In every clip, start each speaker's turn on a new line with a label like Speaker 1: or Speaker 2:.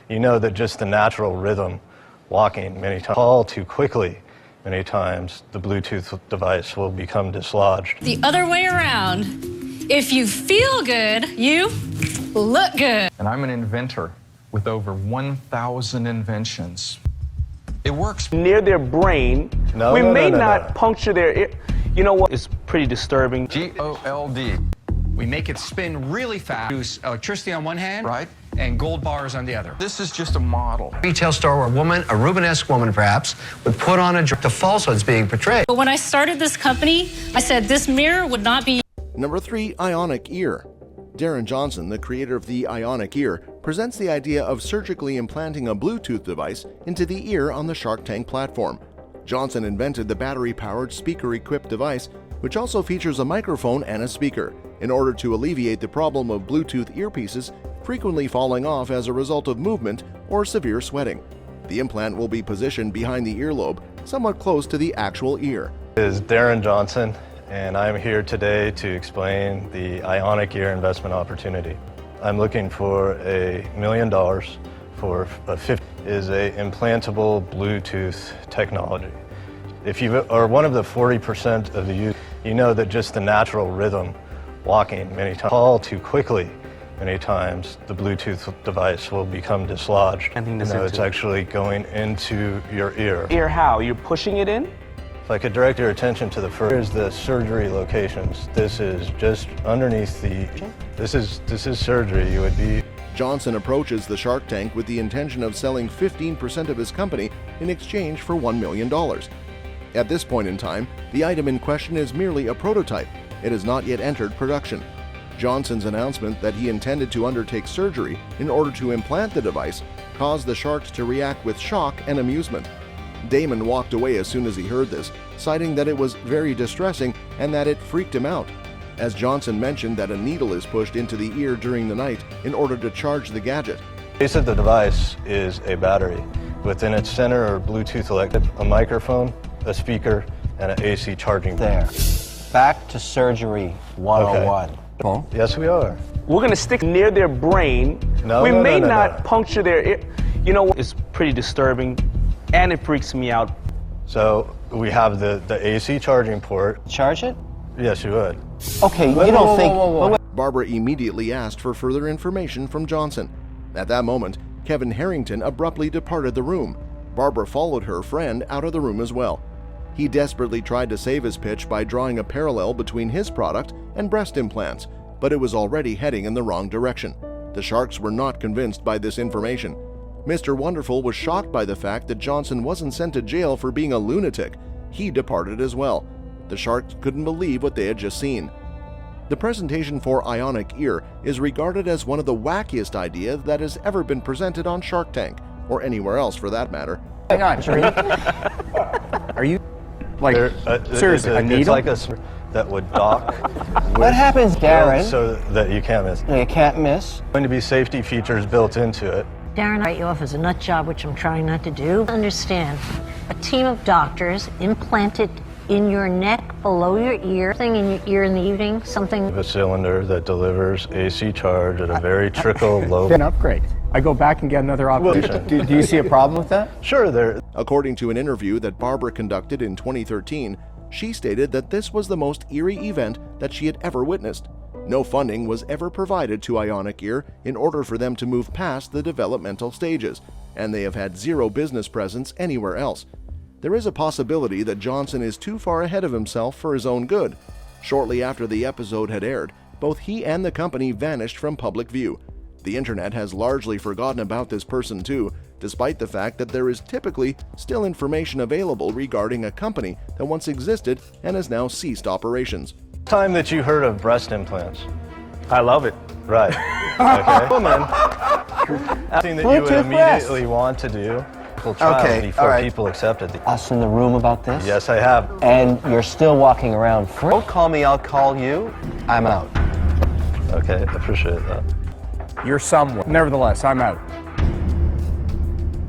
Speaker 1: you know that just the natural rhythm, walking many times, fall too quickly, many times the Bluetooth device will become dislodged.
Speaker 2: The other way around, if you feel good, you look good.
Speaker 3: And I'm an inventor with over 1,000 inventions. It works
Speaker 4: near their brain. We may not puncture their ear. You know what? It's pretty disturbing.
Speaker 3: GOLD.
Speaker 5: We make it spin really fast. Use electricity on one hand,
Speaker 3: right,
Speaker 5: and gold bars on the other.
Speaker 3: This is just a model.
Speaker 6: Retail store where a woman, a Rubenesque woman perhaps, would put on the falsehoods being portrayed.
Speaker 2: But when I started this company, I said this mirror would not be.
Speaker 7: Number 3, Ionic Ear. Darren Johnson, the creator of the Ionic Ear, presents the idea of surgically implanting a Bluetooth device into the ear on the Shark Tank platform. Johnson invented the battery-powered speaker-equipped device, which also features a microphone and a speaker, in order to alleviate the problem of Bluetooth earpieces frequently falling off as a result of movement or severe sweating. The implant will be positioned behind the earlobe, somewhat close to the actual ear.
Speaker 1: This is Darren Johnson, and I'm here today to explain the Ionic Ear investment opportunity. I'm looking for $1 million for a 50 is a implantable Bluetooth technology. If you are one of the 40% of the youth, you know that just the natural rhythm, walking many times, fall too quickly, many times the Bluetooth device will become dislodged. It's actually going into your ear.
Speaker 4: Ear how? You're pushing it in?
Speaker 1: If I could direct your attention to here's the surgery locations. This is just underneath the, this is surgery. You would be.
Speaker 7: Johnson approaches the Shark Tank with the intention of selling 15% of his company in exchange for $1 million. At this point in time, the item in question is merely a prototype. It has not yet entered production. Johnson's announcement that he intended to undertake surgery in order to implant the device caused the sharks to react with shock and amusement. Damon walked away as soon as he heard this, citing that it was very distressing and that it freaked him out. As Johnson mentioned that a needle is pushed into the ear during the night in order to charge the gadget.
Speaker 1: The base of the device is a battery. Within its center are Bluetooth electric, a microphone, a speaker, and an AC charging.
Speaker 6: There. Back to surgery 101.
Speaker 1: Okay. Yes, we are.
Speaker 4: We're going to stick near their brain. We may not puncture their ear. You know what? It's pretty disturbing, and it freaks me out.
Speaker 1: So we have the AC charging port.
Speaker 6: Charge it?
Speaker 1: Yes, you would.
Speaker 6: Okay, you don't think...
Speaker 7: Barbara immediately asked for further information from Johnson. At that moment, Kevin Harrington abruptly departed the room. Barbara followed her friend out of the room as well. He desperately tried to save his pitch by drawing a parallel between his product and breast implants, but it was already heading in the wrong direction. The sharks were not convinced by this information. Mr. Wonderful was shocked by the fact that Johnson wasn't sent to jail for being a lunatic. He departed as well. The sharks couldn't believe what they had just seen. The presentation for Ionic Ear is regarded as one of the wackiest ideas that has ever been presented on Shark Tank, or anywhere else for that matter.
Speaker 8: Hang on, are you like seriously a needle?
Speaker 1: It's like a that would dock.
Speaker 6: What happens, Darren?
Speaker 1: So that you can't miss.
Speaker 6: No, you can't miss.
Speaker 1: Going to be safety features built into it.
Speaker 9: Darren, I write you off as a nut job, which I'm trying not to do. Understand, a team of doctors implanted in your neck, below your ear, thing in your ear in the evening, something.
Speaker 1: A cylinder that delivers AC charge at a very trickle low.
Speaker 8: An upgrade. I go back and get another operation. Do you see a problem with that?
Speaker 1: Sure, there.
Speaker 7: According to an interview that Barbara conducted in 2013, she stated that this was the most eerie event that she had ever witnessed. No funding was ever provided to Ionic Ear in order for them to move past the developmental stages, and they have had zero business presence anywhere else. There is a possibility that Johnson is too far ahead of himself for his own good. Shortly after the episode had aired, both he and the company vanished from public view. The internet has largely forgotten about this person too, despite the fact that there is typically still information available regarding a company that once existed and has now ceased operations.
Speaker 1: Time that you heard of breast implants.
Speaker 4: I love it.
Speaker 1: Right. Okay. Woman, something that you would immediately want to do. Trial before people accepted the.
Speaker 6: Us in the room about this?
Speaker 1: Yes, I have.
Speaker 6: And you're still walking around free. Don't call me, I'll call you. I'm out.
Speaker 1: Okay, I appreciate that.
Speaker 8: You're someone. Nevertheless, I'm out.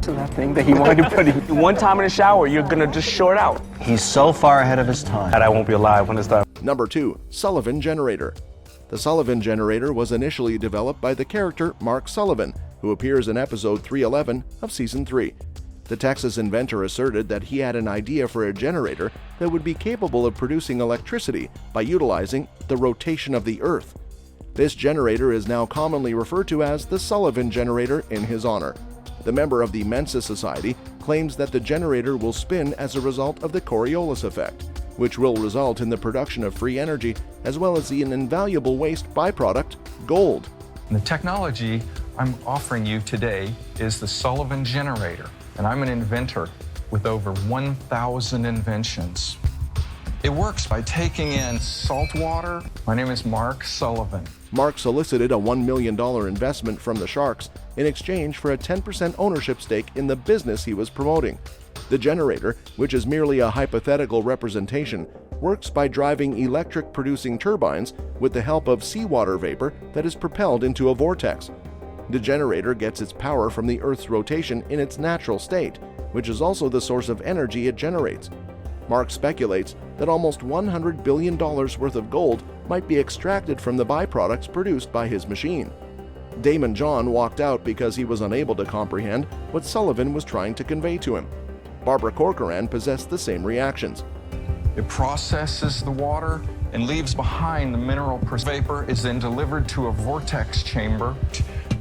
Speaker 8: That thing that he wanted to put in.
Speaker 4: One time in the shower, you're gonna just short out.
Speaker 6: He's so far ahead of his time.
Speaker 4: And I won't be alive when it's done.
Speaker 7: Number 2, Sullivan Generator. The Sullivan Generator was initially developed by the character Mark Sullivan, who appears in episode 311 of season 3. The Texas inventor asserted that he had an idea for a generator that would be capable of producing electricity by utilizing the rotation of the Earth. This generator is now commonly referred to as the Sullivan generator in his honor. The member of the Mensa Society claims that the generator will spin as a result of the Coriolis effect, which will result in the production of free energy as well as an invaluable waste byproduct, gold.
Speaker 3: The technology I'm offering you today is the Sullivan generator, and I'm an inventor with over 1,000 inventions. It works by taking in salt water. My name is Mark Sullivan.
Speaker 7: Mark solicited a $1 million investment from the Sharks in exchange for a 10% ownership stake in the business he was promoting. The generator, which is merely a hypothetical representation, works by driving electric-producing turbines with the help of seawater vapor that is propelled into a vortex. The generator gets its power from the Earth's rotation in its natural state, which is also the source of energy it generates. Mark speculates that almost $100 billion worth of gold might be extracted from the byproducts produced by his machine. Damon John walked out because he was unable to comprehend what Sullivan was trying to convey to him. Barbara Corcoran possessed the same reactions.
Speaker 3: It processes the water and leaves behind the mineral vapor, is then delivered to a vortex chamber,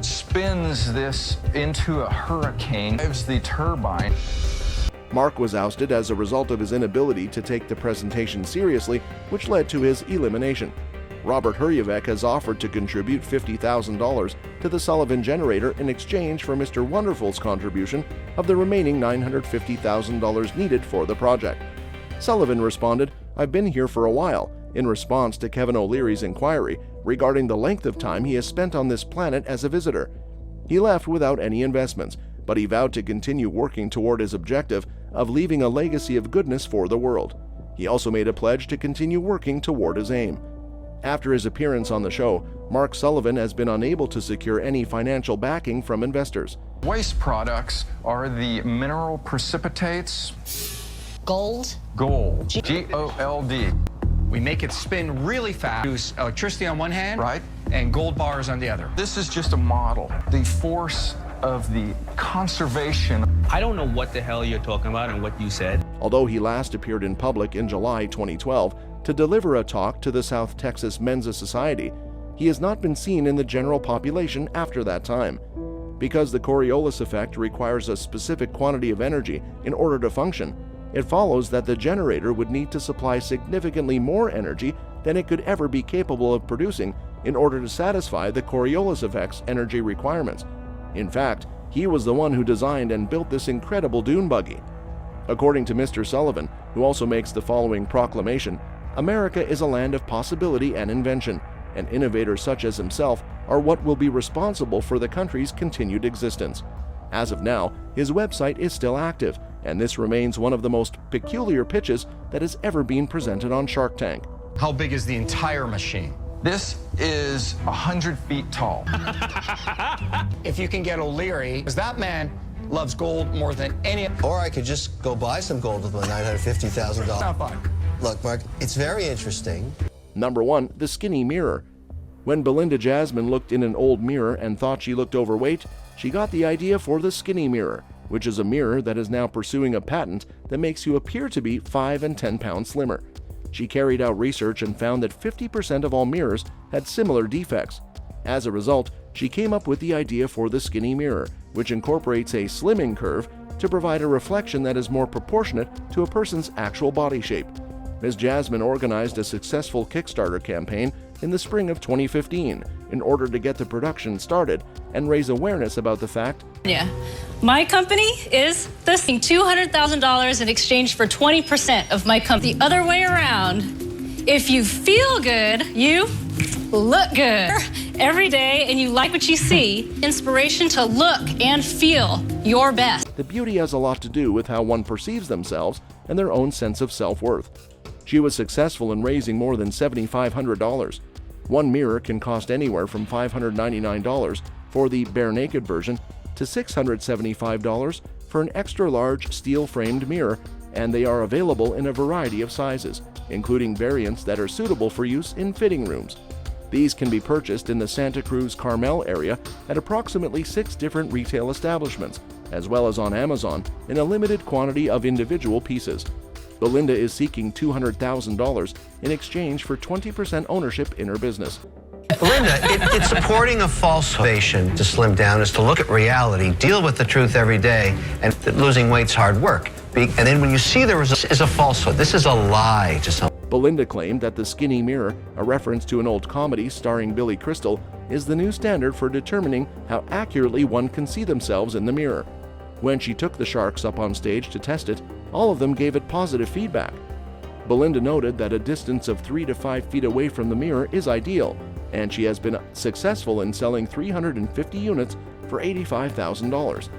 Speaker 3: spins this into a hurricane, drives the turbine.
Speaker 7: Mark was ousted as a result of his inability to take the presentation seriously, which led to his elimination. Robert Hurjevec has offered to contribute $50,000 to the Sullivan generator in exchange for Mr. Wonderful's contribution of the remaining $950,000 needed for the project. Sullivan responded, "I've been here for a while," in response to Kevin O'Leary's inquiry regarding the length of time he has spent on this planet as a visitor. He left without any investments, but he vowed to continue working toward his objective of leaving a legacy of goodness for the world. He also made a pledge to continue working toward his aim. After his appearance on the show, Mark Sullivan has been unable to secure any financial backing from investors.
Speaker 3: Waste products are the mineral precipitates.
Speaker 9: Gold?
Speaker 3: Gold. G-O-L-D.
Speaker 5: We make it spin really fast. Use electricity on one hand,
Speaker 3: right,
Speaker 5: and gold bars on the other.
Speaker 3: This is just a model. The force of the conservation.
Speaker 4: I don't know what the hell you're talking about and what you said.
Speaker 7: Although he last appeared in public in July 2012 to deliver a talk to the South Texas Mensa Society, he has not been seen in the general population after that time. Because the Coriolis effect requires a specific quantity of energy in order to function, it follows that the generator would need to supply significantly more energy than it could ever be capable of producing in order to satisfy the Coriolis effect's energy requirements. In fact, he was the one who designed and built this incredible dune buggy. According to Mr. Sullivan, who also makes the following proclamation, America is a land of possibility and invention, and innovators such as himself are what will be responsible for the country's continued existence. As of now, his website is still active, and this remains one of the most peculiar pitches that has ever been presented on Shark Tank.
Speaker 5: How big is the entire machine?
Speaker 3: This is 100 feet tall.
Speaker 5: If you can get O'Leary, because that man loves gold more than any.
Speaker 6: Or I could just go buy some gold with my $950,000.
Speaker 5: Not fun.
Speaker 6: Look, Mark, it's very interesting.
Speaker 7: Number 1, the skinny mirror. When Belinda Jasmine looked in an old mirror and thought she looked overweight, she got the idea for the skinny mirror, which is a mirror that is now pursuing a patent that makes you appear to be 5 and 10 pounds slimmer. She carried out research and found that 50% of all mirrors had similar defects. As a result, she came up with the idea for the skinny mirror, which incorporates a slimming curve to provide a reflection that is more proportionate to a person's actual body shape. Ms. Jasmine organized a successful Kickstarter campaign in the spring of 2015 in order to get the production started and raise awareness about the fact.
Speaker 2: Yeah. My company is this $200,000 in exchange for 20% of my company. The other way around, if you feel good, you look good every day and you like what you see, inspiration to look and feel your best.
Speaker 7: The beauty has a lot to do with how one perceives themselves and their own sense of self-worth. She was successful in raising more than $7,500. One mirror can cost anywhere from $599 for the bare naked version to $675 for an extra-large steel-framed mirror, and they are available in a variety of sizes, including variants that are suitable for use in fitting rooms. These can be purchased in the Santa Cruz Carmel area at approximately 6 different retail establishments, as well as on Amazon in a limited quantity of individual pieces. Belinda is seeking $200,000 in exchange for 20% ownership in her business.
Speaker 6: Belinda, it's supporting a false motivation to slim down is to look at reality, deal with the truth every day, and that losing weight's hard work. And then when you see the results, is a falsehood. This is a lie to some.
Speaker 7: Belinda claimed that the skinny mirror, a reference to an old comedy starring Billy Crystal, is the new standard for determining how accurately one can see themselves in the mirror. When she took the sharks up on stage to test it, all of them gave it positive feedback. Belinda noted that a distance of 3 to 5 feet away from the mirror is ideal, and she has been successful in selling 350 units for $85,000.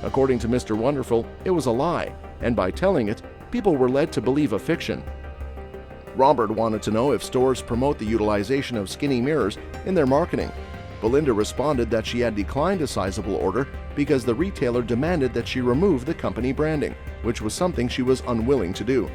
Speaker 7: According to Mr. Wonderful, it was a lie, and by telling it, people were led to believe a fiction. Robert wanted to know if stores promote the utilization of skinny mirrors in their marketing. Belinda responded that she had declined a sizable order because the retailer demanded that she remove the company branding, which was something she was unwilling to do.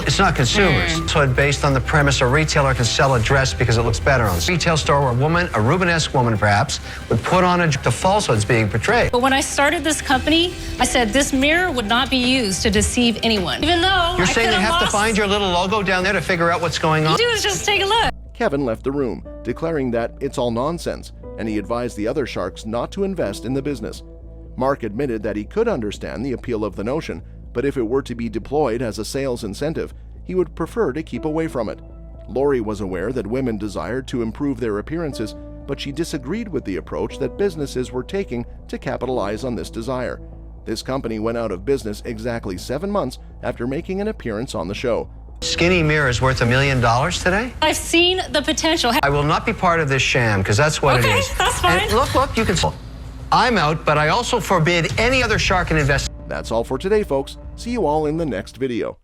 Speaker 6: It's not consumers. So it's based on the premise a retailer can sell a dress because it looks better on a retail store where a woman, a Rubenesque woman perhaps, would put on the falsehoods being portrayed.
Speaker 2: But when I started this company, I said this mirror would not be used to deceive anyone. Even though
Speaker 6: You're saying you have to find your little logo down there to figure out what's going on?
Speaker 2: All you do is just take a look.
Speaker 7: Kevin left the room, declaring that it's all nonsense, and he advised the other sharks not to invest in the business. Mark admitted that he could understand the appeal of the notion, but if it were to be deployed as a sales incentive, he would prefer to keep away from it. Lori was aware that women desired to improve their appearances, but she disagreed with the approach that businesses were taking to capitalize on this desire. This company went out of business exactly 7 months after making an appearance on the show.
Speaker 6: Skinny mirror is worth $1 million today?
Speaker 2: I've seen the potential.
Speaker 6: I will not be part of this sham, because that's what it is.
Speaker 2: Okay, that's fine.
Speaker 6: And look, you can... I'm out, but I also forbid any other shark in investment.
Speaker 7: That's all for today, folks. See you all in the next video.